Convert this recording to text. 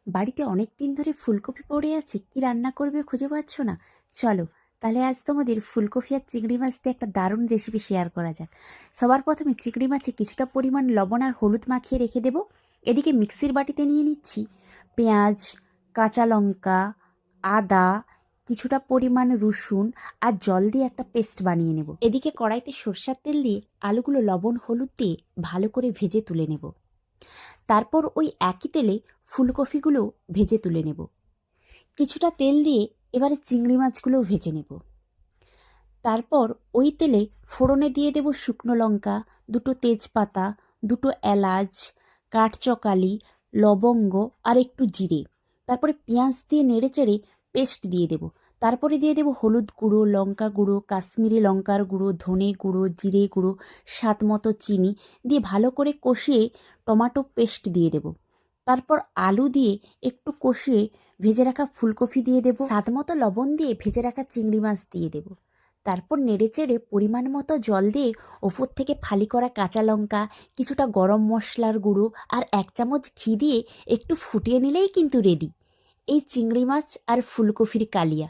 বাড়িতে অনেক দিন ধরে ফুলকপি পড়ে আছে, কি রান্না করবে খুঁজে পাচ্ছ না? চলো তাহলে আজ তোমাদের ফুলকপি আর চিংড়ি মাছ দিয়ে একটা দারুণ রেসিপি শেয়ার করা যাক। সবার প্রথমে চিংড়ি মাছে কিছুটা পরিমাণ লবণ আর হলুদ মাখিয়ে রেখে দেবো। এদিকে মিক্সির বাটিতে নিয়ে নিচ্ছি পেঁয়াজ, কাঁচা লঙ্কা, আদা, কিছুটা পরিমাণ রসুন আর জল দিয়ে একটা পেস্ট বানিয়ে নেব। এদিকে কড়াইতে সরষের তেল দিয়ে আলুগুলো লবণ হলুদ দিয়ে ভালো করে ভেজে তুলে নেব। তারপর ওই একই তেলে ফুলকপিগুলো ভেজে তুলে নেব। কিছুটা তেল দিয়ে এবারে চিংড়ি মাছগুলোও ভেজে নেব। তারপর ওই তেলে ফোড়নে দিয়ে দেব শুকনো লঙ্কা, দুটো তেজপাতা, দুটো এলাচ, কাঠচকালি, লবঙ্গ আর একটু জিরে। তারপরে পেঁয়াজ দিয়ে নেড়েচেড়ে পেস্ট দিয়ে দেব। তারপরে দিয়ে দেব হলুদ গুঁড়ো, লঙ্কা গুঁড়ো, কাশ্মীরি লঙ্কার গুঁড়ো, ধনে গুঁড়ো, জিরে গুঁড়ো, স্বাদ মতো চিনি দিয়ে ভালো করে কষিয়ে টমেটো পেস্ট দিয়ে দেব। তারপর আলু দিয়ে একটু কষিয়ে ভেজে রাখা ফুলকপি দিয়ে দেব। স্বাদ মতো লবণ দিয়ে ভেজে রাখা চিংড়ি মাছ দিয়ে দেব। তারপর নেড়েচেড়ে পরিমাণ মতো জল দিয়ে ওপর থেকে ফালি করা কাঁচা লঙ্কা, কিছুটা গরম মশলার গুঁড়ো আর 1 চামচ ঘি দিয়ে একটু ফুটিয়ে নিলেই কিন্তু রেডি এই চিংড়ি মাছ আর ফুলকপির কালিয়া।